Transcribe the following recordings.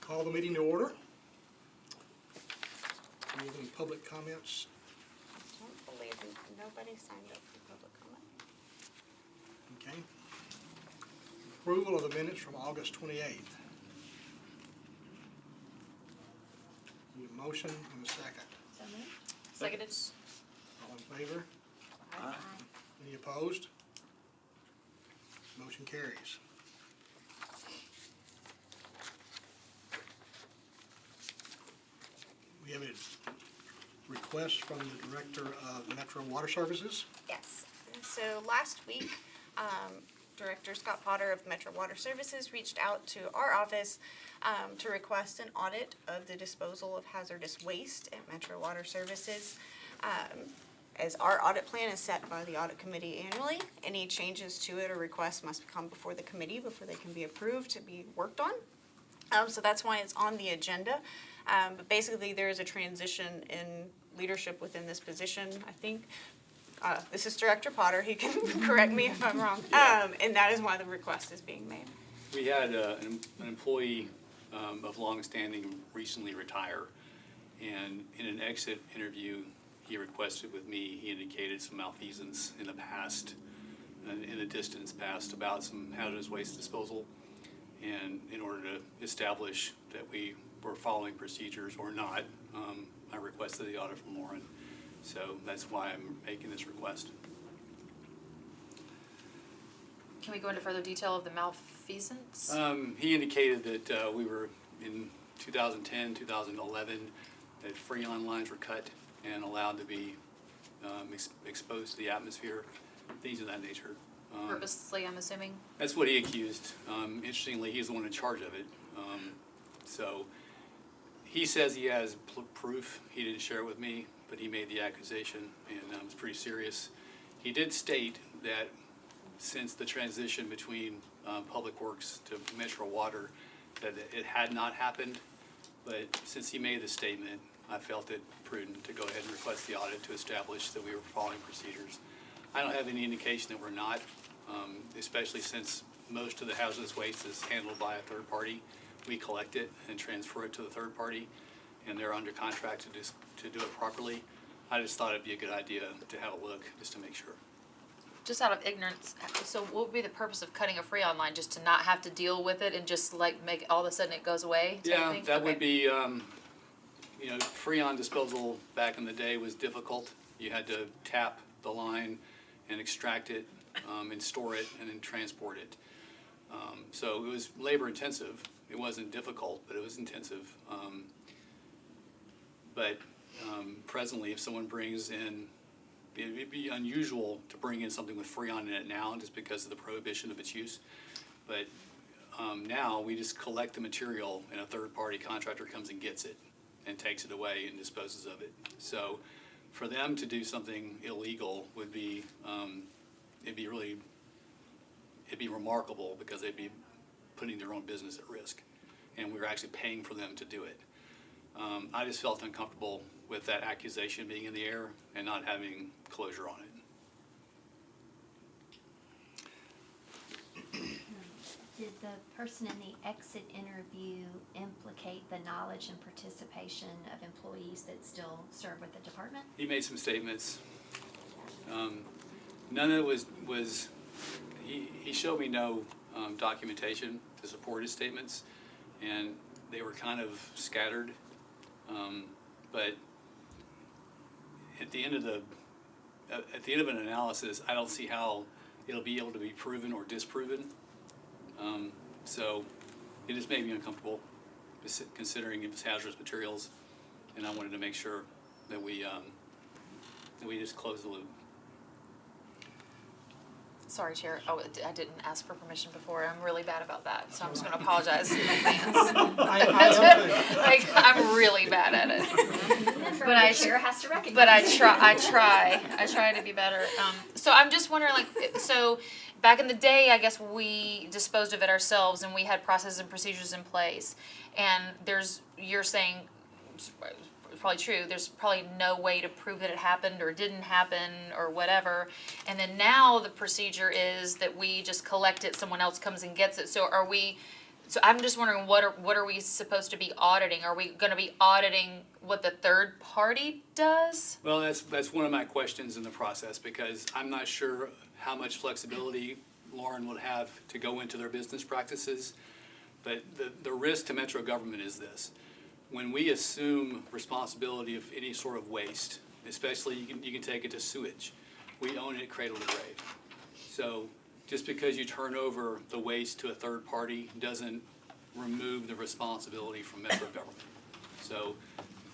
Call the meeting to order. Do you have any public comments? I don't believe nobody signed up for public comment. Okay. Approval of the minutes from August 28th. Need a motion and a second. So moved. Seconded. All in favor? Aye. Any opposed? Motion carries. We have a request from the Director of Metro Water Services. Yes. So last week, Director Scott Potter of Metro Water Services reached out to our office to request an audit of the disposal of hazardous waste at Metro Water Services. As our audit plan is set by the audit committee annually, any changes to it or requests must come before the committee before they can be approved to be worked on. So that's why it's on the agenda. But basically, there is a transition in leadership within this position, I think. This is Director Potter. He can correct me if I'm wrong. And that is why the request is being made. We had an employee of long standing recently retire, and in an exit interview he requested with me, he indicated some malfeasance in the past, in the distance past, about some hazardous waste disposal. And in order to establish that we were following procedures or not, I requested the audit from Lauren. So that's why I'm making this request. Can we go into further detail of the malfeasance? He indicated that we were in 2010, 2011, that freon lines were cut and allowed to be exposed to the atmosphere, things of that nature. Purposely, I'm assuming? That's what he accused. Interestingly, he's the one in charge of it. So he says he has proof. He didn't share it with me, but he made the accusation, and it's pretty serious. He did state that since the transition between Public Works to Metro Water, that it had not happened. But since he made the statement, I felt it prudent to go ahead and request the audit to establish that we were following procedures. I don't have any indication that we're not, especially since most of the hazardous waste is handled by a third party. We collect it and transfer it to the third party, and they're under contract to do it properly. I just thought it'd be a good idea to have a look, just to make sure. Just out of ignorance, so what would be the purpose of cutting a freon line? Just to not have to deal with it and just like make all of a sudden it goes away? Yeah, thing? that Okay. would be, you know, freon disposal back in the day was difficult. You had to tap the line and extract it and store it and then transport it. So it was labor intensive. It wasn't difficult, but it was intensive. But presently, if someone brings in, it'd be unusual to bring in something with freon in it now just because of the prohibition of its use. But now we just collect the material and a third party contractor comes and gets it and takes it away and disposes of it. So for them to do something illegal would be, it'd be remarkable because they'd be putting their own business at risk. And we were actually paying for them to do it. I just felt uncomfortable with that accusation being in the air and not having closure on it. Did the person in the exit interview implicate the knowledge and participation of employees that still serve with the department? He made some statements. None of it was he showed me no documentation to support his statements, and they were kind of scattered. But at the end of an analysis, I don't see how it'll be able to be proven or disproven. So it just made me uncomfortable, considering it was hazardous materials, and I wanted to make sure that we just close the loop. Sorry, Chair. Oh, I didn't ask for permission before. I'm really bad about that, so I'm just going to apologize in advance. Like, I'm really bad at it. But the chair has to recognize. But I try to be better. So I'm just wondering, like, so back in the day, I guess we disposed of it ourselves, and we had processes and procedures in place. And you're saying, it's probably true, there's probably no way to prove that it happened or didn't happen or whatever. And then now the procedure is that we just collect it, someone else comes and gets it. So are we So I'm just wondering, what are we supposed to be auditing? Are we gonna be auditing what the third party does? Well, that's one of my questions in the process, because I'm not sure how much flexibility Lauren would have to go into their business practices. But the risk to Metro government is this: when we assume responsibility of any sort of waste, especially you can take it to sewage, we own it cradle to grave. So just because you turn over the waste to a third party doesn't remove the responsibility from Metro government. So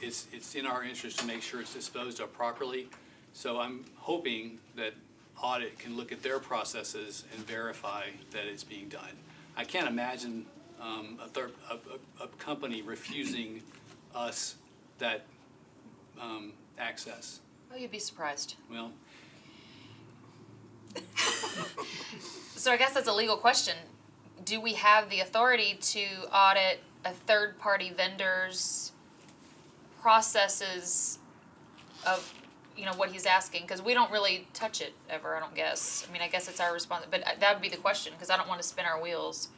it's in our interest to make sure it's disposed of properly. So I'm hoping that audit can look at their processes and verify that it's being done. I can't imagine a company refusing us that access. Oh, you'd be surprised. Well, So I guess that's a legal question. Do we have the authority to audit a third-party vendor's processes of, what he's asking? Because we don't really touch it ever, I don't guess. I mean, I guess it's our response, but that would be the question, because I don't want to spin our wheels.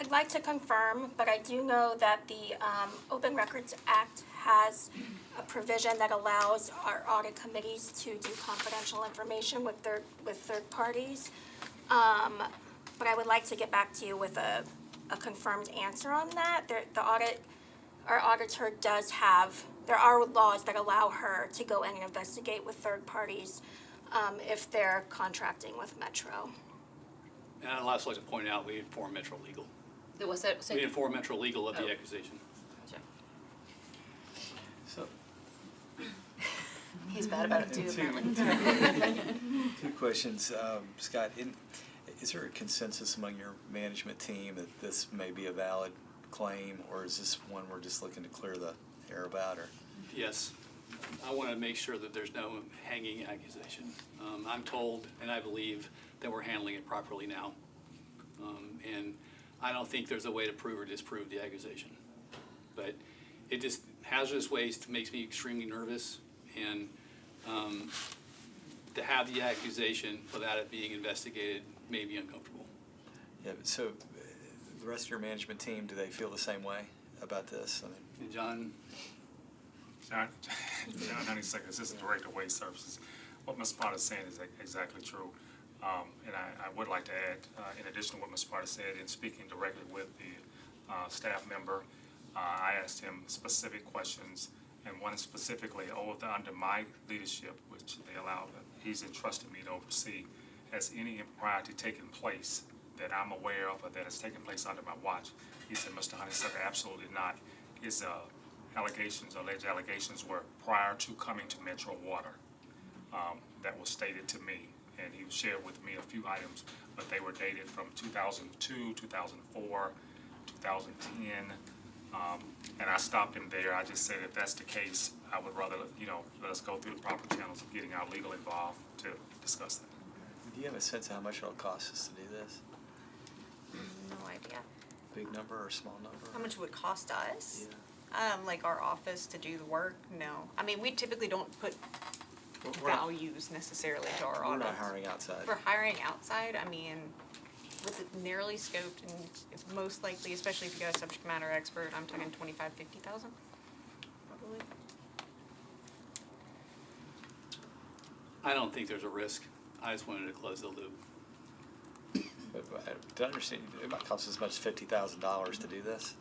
I'd like to confirm, but I do know that the Open Records Act has a provision that allows our audit committees to do confidential information with third parties. But I would like to get back to you with a confirmed answer on that. Our auditor does have, there are laws that allow her to go in and investigate with third parties if they're contracting with Metro. and I'd also like to point out, we inform Metro Legal. What's that? We inform Metro Legal of Oh. the accusation. So, He's bad about it too, and apparently. two questions. Scott, is there a consensus among your management team that this may be a valid claim, or is this one we're just looking to clear the air about? Or Yes, I want to make sure that there's no hanging accusation. I'm told, and I believe, that we're handling it properly now. And I don't think there's a way to prove or disprove the accusation. But hazardous waste makes me extremely nervous, and to have the accusation without it being investigated made me uncomfortable. yeah, so the rest of your management team, do they feel the same way about this? I mean, And John, John Honeysuckle, Assistant Director of Waste Services. What Ms. Potter is saying is exactly true. And I would like to add, in addition to what Ms. Potter said, in speaking directly with the staff member, I asked him specific questions, and one specifically, under my leadership, which they allow, he's entrusted me to oversee, has any impropriety taken place that I'm aware of or that has taken place under my watch? He said, Mr. Honeysuckle, absolutely not. His allegations, alleged allegations, were prior to coming to Metro Water. That was stated to me, and he shared with me a few items, but they were dated from 2002, 2004, 2010, and I stopped him there. I just said, if that's the case, I would rather, let us go through the proper channels of getting our legal involved to discuss that. do you have a sense of how much it'll cost us to do this? No idea. Big number or small number? How much it would cost us? Yeah. Like our office to do the work? No. I mean, we typically don't put We're not- values necessarily to our We're audits. not hiring outside. For hiring outside, I mean, with it narrowly scoped, and it's most likely, especially if you got a subject matter expert, I'm talking 25, 50,000, probably. I don't think there's a risk. I just wanted to close the loop. But to understand, it might cost as much as $50,000 to do this.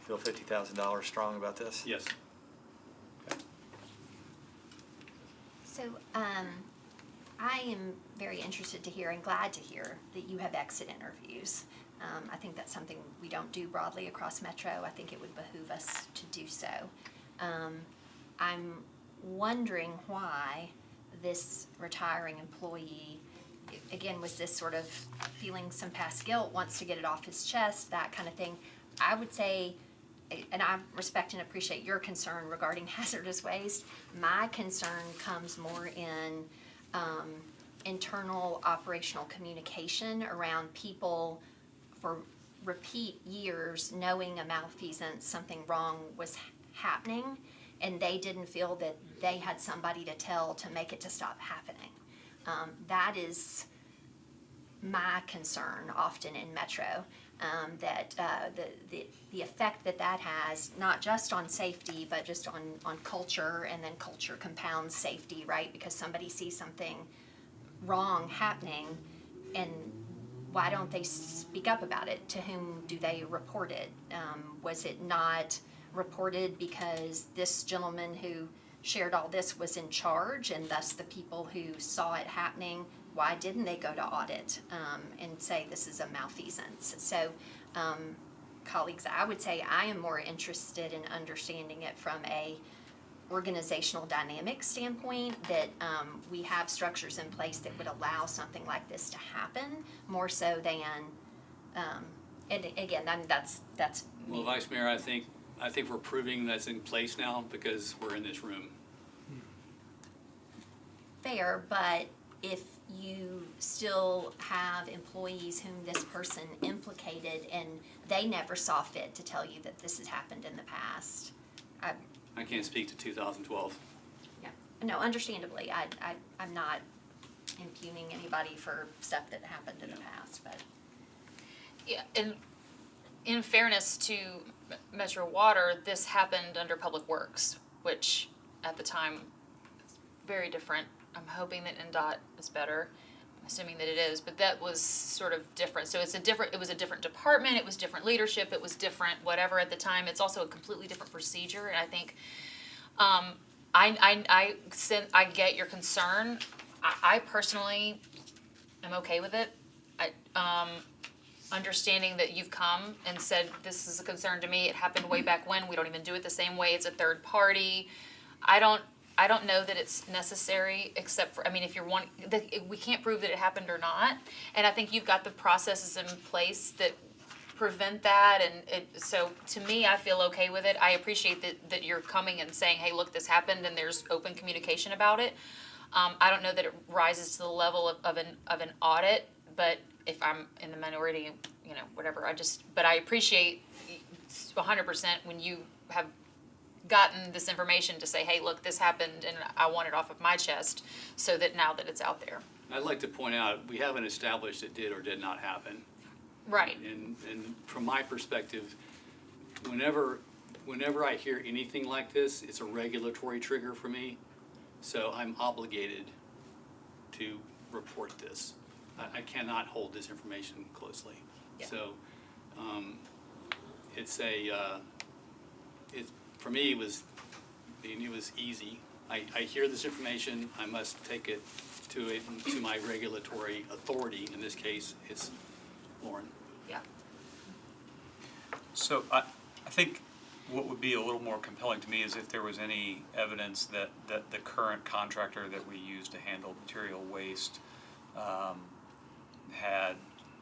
Feel $50,000 strong about this? Yes. So, I am very interested to hear and glad to hear that you have exit interviews. I think that's something we don't do broadly across Metro. I think it would behoove us to do so. I'm wondering why this retiring employee, again, was this sort of feeling some past guilt, wants to get it off his chest, that kind of thing. I would say, and I respect and appreciate your concern regarding hazardous waste. My concern comes more in internal operational communication around people for repeat years knowing a malfeasance, something wrong was happening, and they didn't feel that they had somebody to tell to make it to stop happening. That is my concern often in Metro, that the effect that has, not just on safety, but just on culture, and then culture compounds safety, right? Because somebody sees something wrong happening, and why don't they speak up about it? To whom do they report it? Was it not reported because this gentleman who shared all this was in charge, and thus the people who saw it happening, why didn't they go to audit and say this is a malfeasance? So, colleagues, I would say I am more interested in understanding it from a organizational dynamic standpoint, that we have structures in place that would allow something like this to happen, more so than, and again, that's Well, me. Vice Mayor, I think we're proving that's in place now because we're in this room. Fair, but if you still have employees whom this person implicated and they never saw fit to tell you that this has happened in the past, I can't speak to 2012. yeah, no, understandably, I'm not impugning anybody for stuff that happened in the past, but. Yeah, and in fairness to Metro Water, this happened under Public Works, which at the time was very different. I'm hoping that NDOT is better, I'm assuming that it is, but that was sort of different. So it was a different department, it was different leadership, it was different whatever at the time. It's also a completely different procedure, and I think I get your concern. I personally am okay with it. Understanding that you've come and said, this is a concern to me, it happened way back when, we don't even do it the same way, it's a third party. I don't know that it's necessary, except for, I mean, if you're we can't prove that it happened or not, and I think you've got the processes in place that prevent that, and so to me, I feel okay with it. I appreciate that you're coming and saying, hey, look, this happened, and there's open communication about it. I don't know that it rises to the level of an audit, but if I'm in the minority, whatever, but I appreciate 100% when you have gotten this information to say, hey, look, this happened and I want it off of my chest, so that now that it's out there. I'd like to point out, we haven't established it did or did not happen. Right. And from my perspective, whenever I hear anything like this, it's a regulatory trigger for me. So I'm obligated to report this. I cannot hold this information closely. Yeah. So for me, it was easy. I hear this information, I must take it to my regulatory authority. In this case, it's Lauren. Yeah. So I think what would be a little more compelling to me is if there was any evidence that the current contractor that we use to handle material waste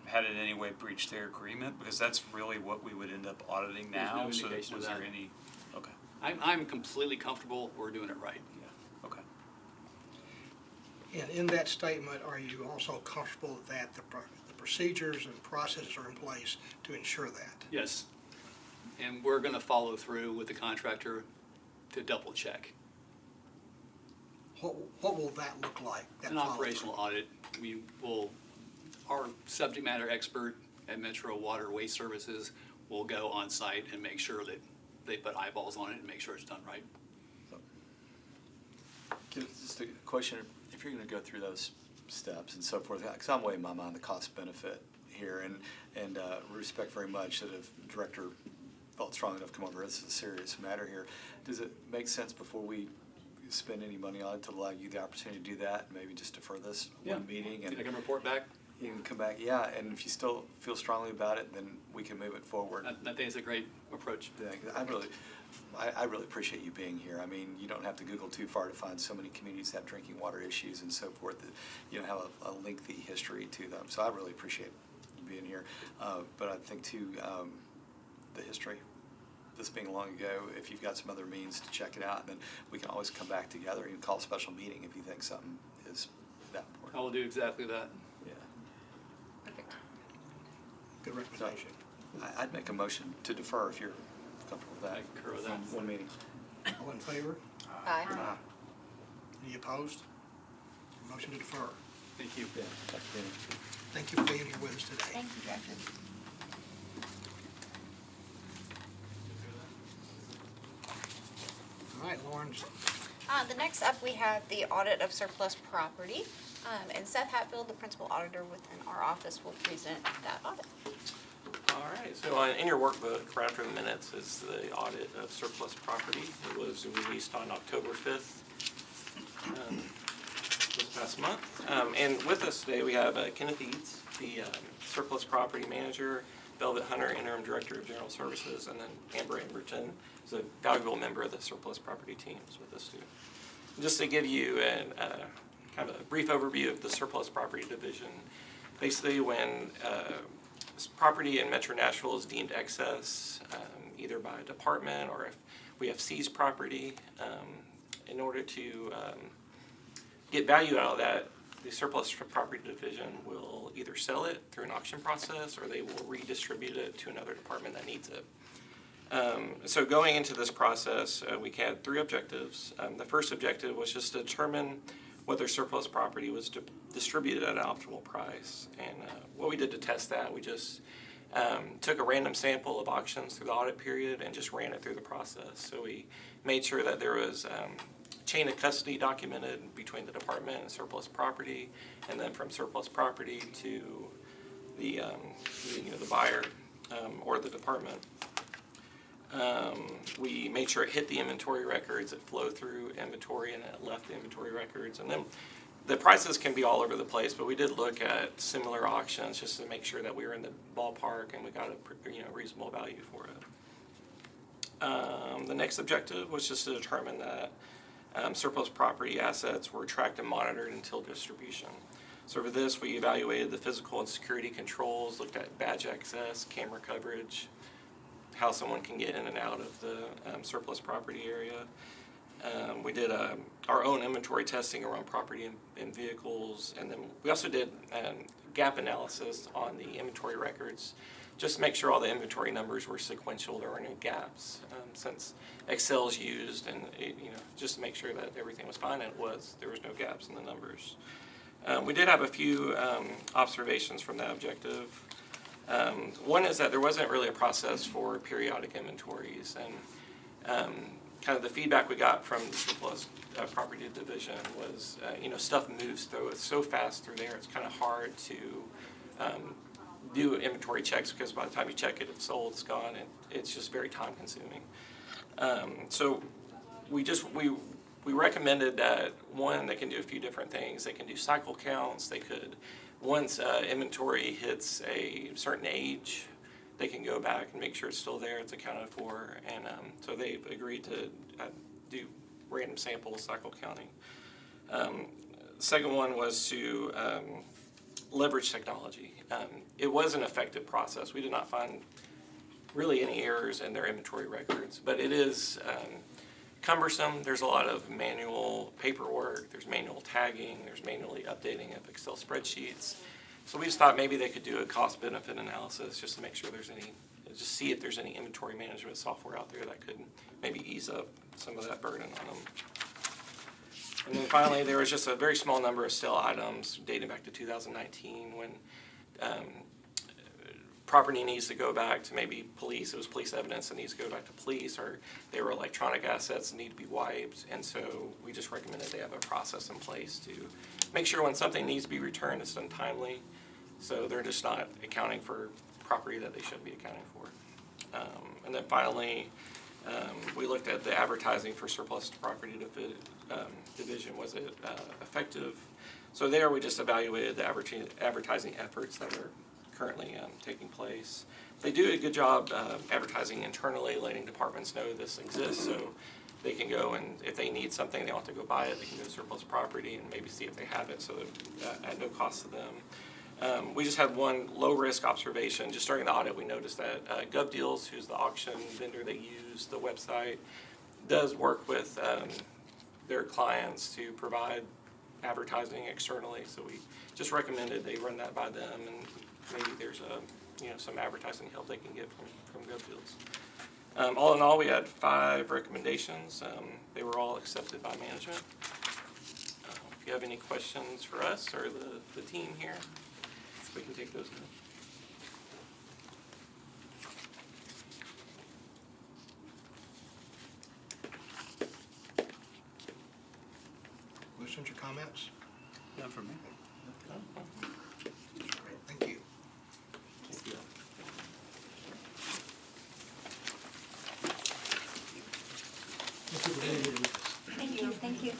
had in any way breached their agreement, because that's really what we would end up auditing now. There's no indication So was of there that. any? Okay. I'm completely comfortable we're doing it right. Yeah. Okay. And in that statement, are you also comfortable that the procedures and processes are in place to ensure that? Yes. And we're going to follow through with the contractor to double check. What will that look like? that An follow-through? operational audit, our subject matter expert at Metro Water Waste Services will go on site and make sure that they put eyeballs on it and make sure it's done right. Just a question, if you're gonna go through those steps and so forth, because I'm weighing in my mind the cost benefit here, and respect very much that if the director felt strong enough to come over, this is a serious matter here. Does it make sense before we spend any money on it to allow you the opportunity to do that, and maybe just defer this one meeting? And I can report back. you can come back, yeah, and if you still feel strongly about it, then we can move it forward. I think it's a great approach. Yeah, 'cause I really appreciate you being here. I mean, you don't have to Google too far to find so many communities that have drinking water issues and so forth that, have a lengthy history to them. So I really appreciate you being here. But I think too, the history, this being long ago, if you've got some other means to check it out, then we can always come back together and call a special meeting if you think something is that I important. will do exactly that. Yeah. Perfect. Good So recommendation. I'd make a motion to defer if you're comfortable with that. I concur with that. One meeting. All in favor? Aye. Any opposed? Motion to defer. Thank you. Thank you for being here with us today. Thank you, Director. All right, Lauren. The next up, we have the audit of surplus property. And Seth Hatfield, the principal auditor within our office, will present that audit. All right, so in your workbook, right after the minutes, is the audit of surplus property. It was released on October 5th, this past month. And with us today, we have Kenneth Eads, the surplus property manager, Velvet Hunter, interim director of general services, and then Amber Amberton is a valuable member of the surplus property team is with us too. Just to give you kind of a brief overview of the surplus property division, basically when property in Metro Nashville is deemed excess, either by a department or if we have seized property, in order to get value out of that, the surplus property division will either sell it through an auction process or they will redistribute it to another department that needs it. So going into this process, we had three objectives. The first objective was just to determine whether surplus property was distributed at an optimal price. And what we did to test that, we just took a random sample of auctions through the audit period and just ran it through the process. So we made sure that there was chain of custody documented between the department and surplus property, and then from surplus property to the buyer or the department. We made sure it hit the inventory records, it flowed through inventory, and it left the inventory records. And then the prices can be all over the place, but we did look at similar auctions just to make sure that we were in the ballpark and we got a reasonable value for it. The next objective was just to determine that surplus property assets were tracked and monitored until distribution. So for this, we evaluated the physical and security controls, looked at badge access, camera coverage, how someone can get in and out of the surplus property area. We did our own inventory testing around property and vehicles, and then we also did gap analysis on the inventory records, just to make sure all the inventory numbers were sequential, there weren't any gaps, since Excel's used, and just to make sure that everything was fine, and it was. There was no gaps in the numbers. We did have a few observations from that objective. One is that there wasn't really a process for periodic inventories, and kind of the feedback we got from the surplus property division was, stuff moves through so fast through there, it's kind of hard to do inventory checks because by the time you check it, it's sold, it's gone, and it's just very time consuming. So we recommended that, one, they can do a few different things. They can do cycle counts. They could, once inventory hits a certain age, they can go back and make sure it's still there, it's accounted for. And so they've agreed to do random sample cycle counting. The second one was to leverage technology. It was an effective process. We did not find really any errors in their inventory records, but it is cumbersome. There's a lot of manual paperwork, there's manual tagging, there's manually updating of Excel spreadsheets. So we just thought maybe they could do a cost-benefit analysis just to make sure just see if there's any inventory management software out there that could maybe ease up some of that burden on them. And then finally, there was just a very small number of stale items dating back to 2019 when property needs to go back to maybe police. It was police evidence that needs to go back to police, or they were electronic assets that need to be wiped. And so we just recommended they have a process in place to make sure when something needs to be returned, it's done timely. So they're just not accounting for property that they shouldn't be accounting for. And then finally, we looked at the advertising for surplus property division. Was it effective? So there we just evaluated the advertising efforts that are currently taking place. They do a good job advertising internally, letting departments know this exists, so they can go and if they need something, they don't have to go buy it. They can go to surplus property and maybe see if they have it, so at no cost to them. We just had one low-risk observation. Just during the audit, we noticed that GovDeals, who's the auction vendor they use, the website, does work with their clients to provide advertising externally. So we just recommended they run that by them, and maybe there's some advertising help they can get from GovDeals. All in all, we had 5 recommendations. They were all accepted by management. If you you have any questions for us or the team here, we can take those now. Questions or comments? None for me. Great, thank you. Thank you for being here with us. Thank you, thank you.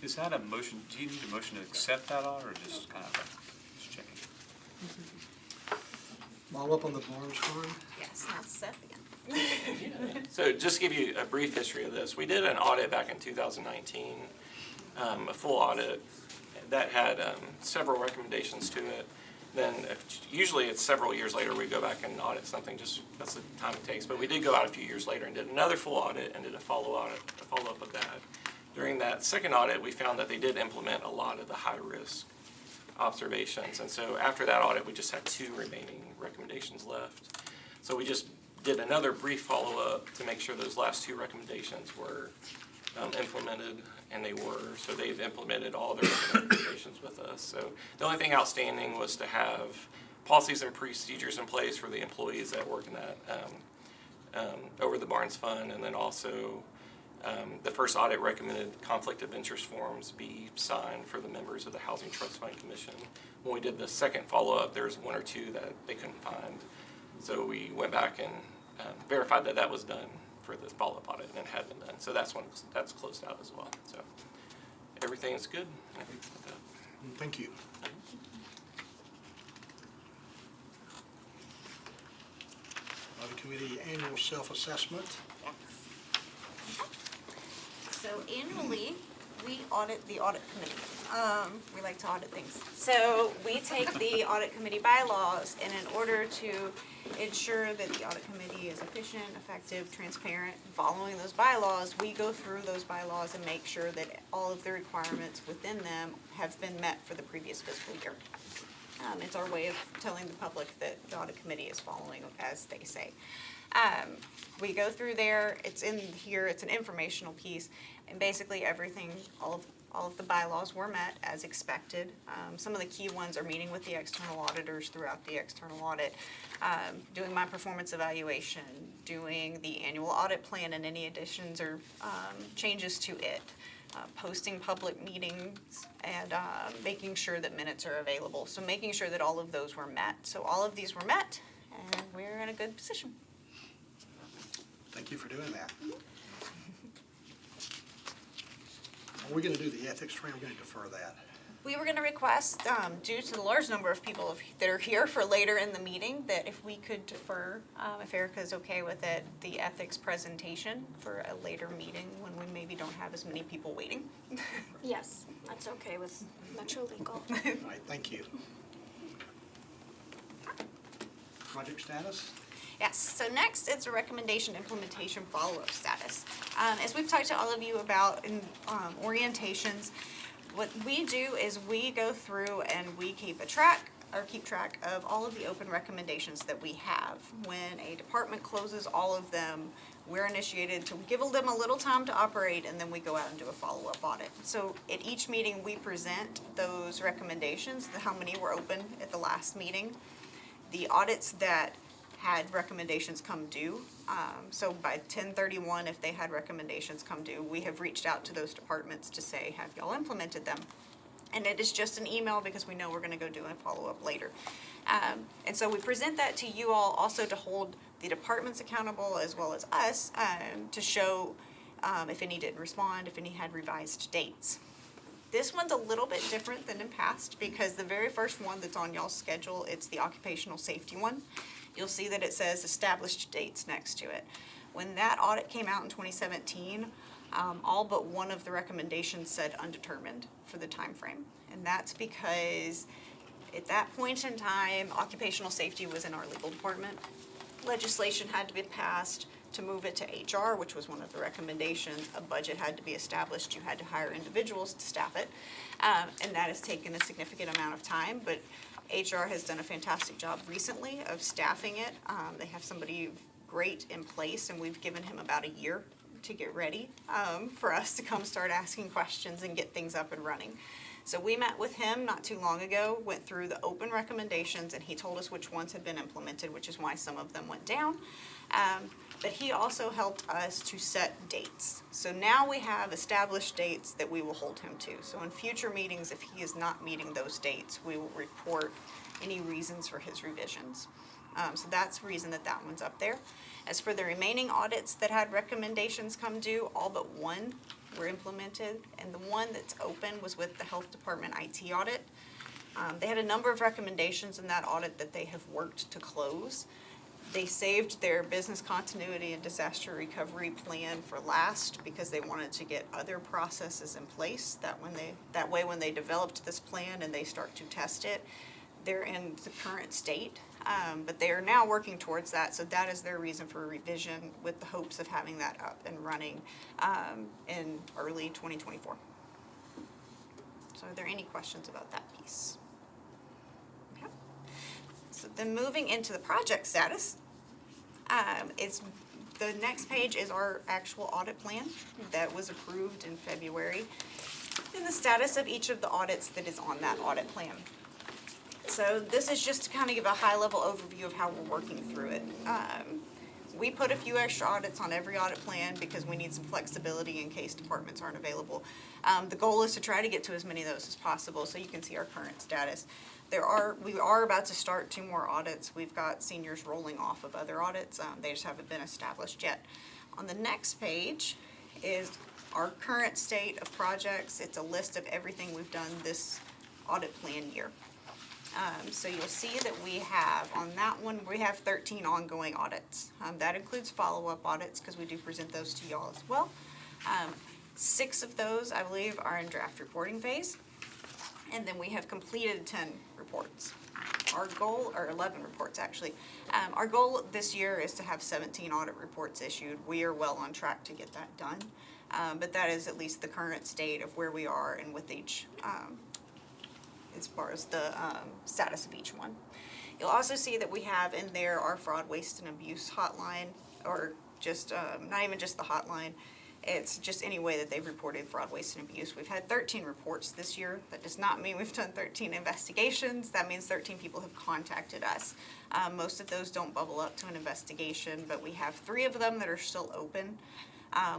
Is that a motion, do you need a motion to accept that audit, or just kind of just checking? Follow up on the Barnes Fund. Yes, now Seth again. So just to give you a brief history of this, we did an audit back in 2019, a full audit that had several recommendations to it. Then usually it's several years later we go back and audit something, just that's the time it takes. But we did go out a few years later and did another full audit and did a follow-up of that. During that second audit, we found that they did implement a lot of the high-risk observations. And so after that audit, we just had 2 remaining recommendations left. So we just did another brief follow-up to make sure those last 2 recommendations were implemented, and they were. So they've implemented all their recommendations with us. So the only thing outstanding was to have policies and procedures in place for the employees that work in that over the Barnes Fund, and then also the first audit recommended conflict of interest forms be signed for the members of the Housing Trust Fund Commission. When we did the second follow-up, there was 1 or 2 that they couldn't find. So we went back and verified that that was done for this follow-up audit, and it had been done. So that's closed out as well. So everything is good. Thank you. Audit Committee Annual Self-Assessment. So annually, we audit the audit committee. We like to audit things. So we take the audit committee bylaws, and in order to ensure that the audit committee is efficient, effective, transparent, following those bylaws, we go through those bylaws and make sure that all of the requirements within them have been met for the previous fiscal year. It's our way of telling the public that the audit committee is following as they say. We go through there, it's in here, it's an informational piece, and basically everything, all of the bylaws were met as expected. Some of the key ones are meeting with the external auditors throughout the external audit, doing my performance evaluation, doing the annual audit plan and any additions or changes to it, posting public meetings, and making sure that minutes are available. So making sure that all of those were met. So all of these were met, and we're in a good position. Thank you for doing that. Are we going to do the ethics training? We're going to defer that. We were going to request, due to the large number of people that are here for later in the meeting, that if we could defer, if Erica's okay with it, the ethics presentation for a later meeting when we maybe don't have as many people waiting. Yes, that's okay with Metro Legal. All right, thank you. Project status? Yes, so next it's a recommendation implementation follow-up status. As we've talked to all of you about in orientations, what we do is we go through and we keep track of all of the open recommendations that we have. When a department closes all of them, we're initiated to give them a little time to operate, and then we go out and do a follow-up audit. So at each meeting, we present those recommendations, how many were open at the last meeting, the audits that had recommendations come due. So by 10/31, if they had recommendations come due, we have reached out to those departments to say, have y'all implemented them? And it is just an email because we know we're gonna go do a follow-up later. And so we present that to you all, also to hold the departments accountable as well as us, to show if any didn't respond, if any had revised dates. This one's a little bit different than in past because the very first one that's on y'all's schedule, it's the occupational safety one. You'll see that it says established dates next to it. When that audit came out in 2017, all but one of the recommendations said undetermined for the time frame. And that's because at that point in time, occupational safety was in our legal department. Legislation had to be passed to move it to HR, which was one of the recommendations. A budget had to be established. You had to hire individuals to staff it. And that has taken a significant amount of time, but HR has done a fantastic job recently of staffing it. They have somebody great in place, and we've given him about a year to get ready for us to come start asking questions and get things up and running. So we met with him not too long ago, went through the open recommendations, and he told us which ones had been implemented, which is why some of them went down. But he also helped us to set dates. So now we have established dates that we will hold him to. So in future meetings, if he is not meeting those dates, we will report any reasons for his revisions. So that's the reason that that one's up there. As for the remaining audits that had recommendations come due, all but one were implemented, and the one that's open was with the Health Department IT audit. They had a number of recommendations in that audit that they have worked to close. They saved their business continuity and disaster recovery plan for last because they wanted to get other processes in place that way when they developed this plan and they start to test it, they're in the current state. But they are now working towards that, so that is their reason for revision with the hopes of having that up and running in early 2024. So are there any questions about that piece? Okay. So then moving into the project status, the next page is our actual audit plan that was approved in February and the status of each of the audits that is on that audit plan. So this is just to kind of give a high-level overview of how we're working through it. We put a few extra audits on every audit plan because we need some flexibility in case departments aren't available. The goal is to try to get to as many of those as possible so you can see our current status. We are about to start 2 more audits. We've got seniors rolling off of other audits. They just haven't been established yet. On the next page is our current state of projects. It's a list of everything we've done this audit plan year. So you'll see that we have, on that one, we have 13 ongoing audits. That includes follow-up audits because we do present those to y'all as well. 6 of those, I believe, are in draft reporting phase. And then we have completed 10 reports. Our goal, or 11 reports actually, our goal this year is to have 17 audit reports issued. We are well on track to get that done. But that is at least the current state of where we are and with each as far as the status of each one. You'll also see that we have in there our fraud, waste, and abuse hotline, or just, not even just the hotline, it's just any way that they've reported fraud, waste, and abuse. We've had 13 reports this year. That does not mean we've done 13 investigations. That means 13 people have contacted us. Most of those don't bubble up to an investigation, but we have 3 of them that are still open.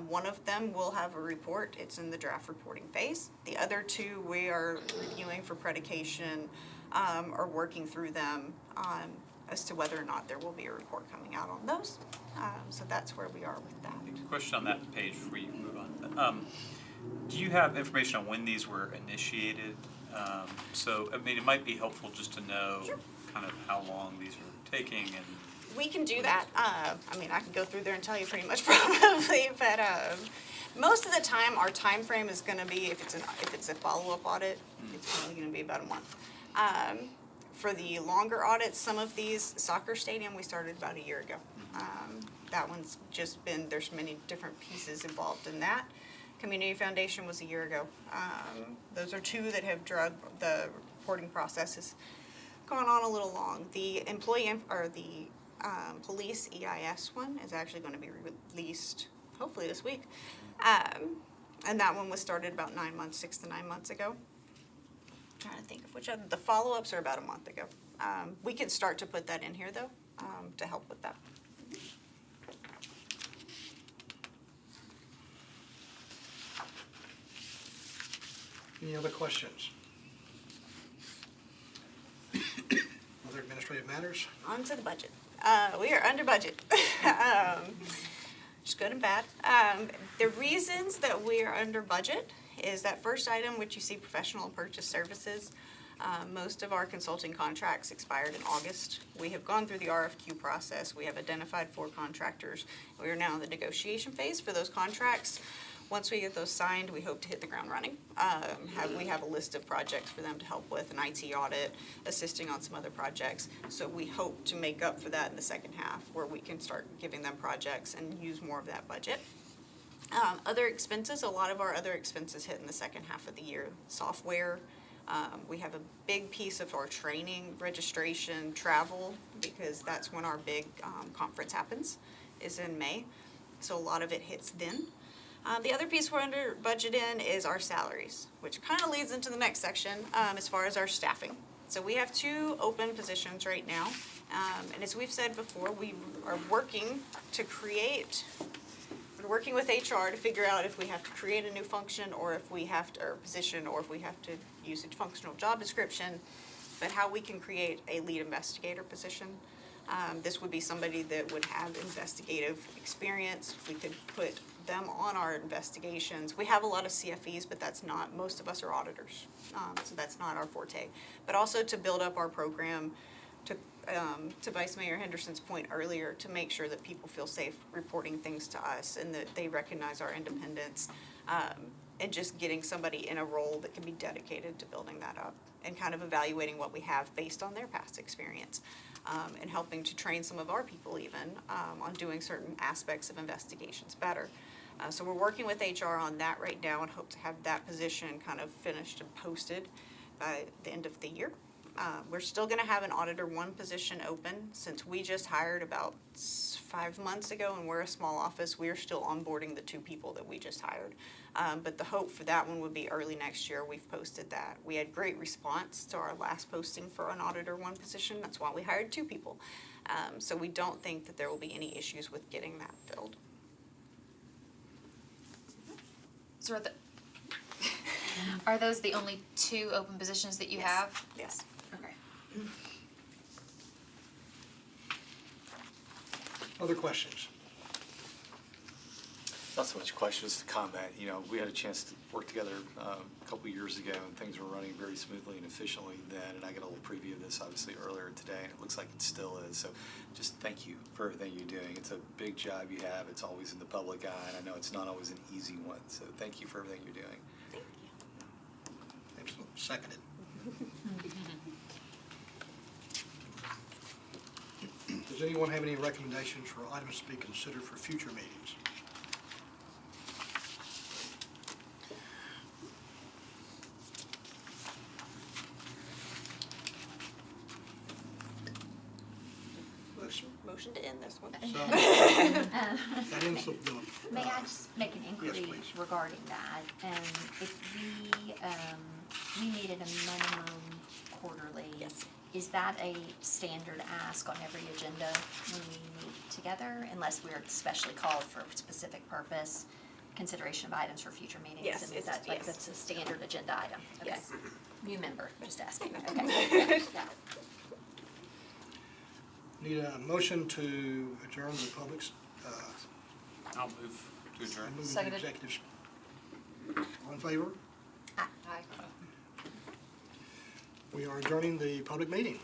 One of them will have a report. It's in the draft reporting phase. The other 2 we are reviewing for predication or working through them as to whether or not there will be a report coming out on those. So that's where we are with that. Question on that page before you move on. Do you have information on when these were initiated? So, I mean, it might be helpful just to know kind of how long these are taking and. We can do that. I mean, I can go through there and tell you pretty much probably, but most of the time, our time frame is going to be, if it's a follow-up audit, it's probably going to be about a month. For the longer audits, some of these, soccer stadium, we started about a year ago. That one's just been, there's many different pieces involved in that. Community Foundation was a year ago. Those are 2 that have the reporting process has gone on a little long. The police EIS one is actually going to be released hopefully this week. And that one was started about 6 to 9 months ago. I'm trying to think of which other, the follow-ups are about a month ago. We can start to put that in here though, to help with that. Any other questions? Other administrative matters? On to the budget. We are under budget. Just good and bad. The reasons that we are under budget is that first item, which you see professional and purchase services. Most of our consulting contracts expired in August. We have gone through the RFQ process. We have identified 4 contractors. We are now in the negotiation phase for those contracts. Once we get those signed, we hope to hit the ground running. We have a list of projects for them to help with, an IT audit, assisting on some other projects. So we hope to make up for that in the second half, where we can start giving them projects and use more of that budget. Other expenses, a lot of our other expenses hit in the second half of the year. Software, we have a big piece of our training, registration, travel, because that's when our big conference happens. is in May, so a lot of it hits then. The other piece we're under budget in is our salaries, which kind of leads into the next section as far as our staffing. So we have 2 open positions right now, and as we've said before, we are working to create. We're working with HR to figure out if we have to create a new function or if we have to, or position, or if we have to use a functional job description, but how we can create a lead investigator position. This would be somebody that would have investigative experience. We could put them on our investigations. We have a lot of CFEs, but that's not, most of us are auditors, so that's not our forte. But also to build up our program, to Vice Mayor Henderson's point earlier, to make sure that people feel safe reporting things to us and that they recognize our independence, and just getting somebody in a role that can be dedicated to building that up and kind of evaluating what we have based on their past experience, and helping to train some of our people even on doing certain aspects of investigations better. So we're working with HR on that right now and hope to have that position kind of finished and posted by the end of the year. We're still gonna have an Auditor 1 position open. Since we just hired about 5 months ago and we're a small office, we're still onboarding the 2 people that we just hired. But the hope for that one would be early next year. We've posted that. We had great response to our last posting for an Auditor 1 position. That's why we hired 2 people. So we don't think that there will be any issues with getting that filled. So are those the only 2 open positions that you have? Yes. Okay. Other questions? Not so much questions to comment. You know, we had a chance to work together a couple years ago, and things were running very smoothly and efficiently then. And I got a little preview of this, obviously, earlier today, and it looks like it still is. So just thank you for everything you're doing. It's a big job you have. It's always in the public eye, and I know it's not always an easy one. So thank you for everything you're doing. Thank you. Excellent. Seconded. Does anyone have any recommendations for items to be considered for future meetings? Motion to end this one. So, that ends the, May I just make an inquiry please. regarding that? If we needed a minimum quarterly. Yes. Is that a standard ask on every agenda when we meet together, unless we're specially called for a specific purpose, consideration of items for future meetings? Yes, And is it's- that like, yes. that's a standard agenda item? Okay. Yes. New member, just asking, okay. Yeah. need a motion to adjourn the public's, I'll move to adjourn. move the Seconded. executives. All in favor? Aye. We are adjourning the public meeting.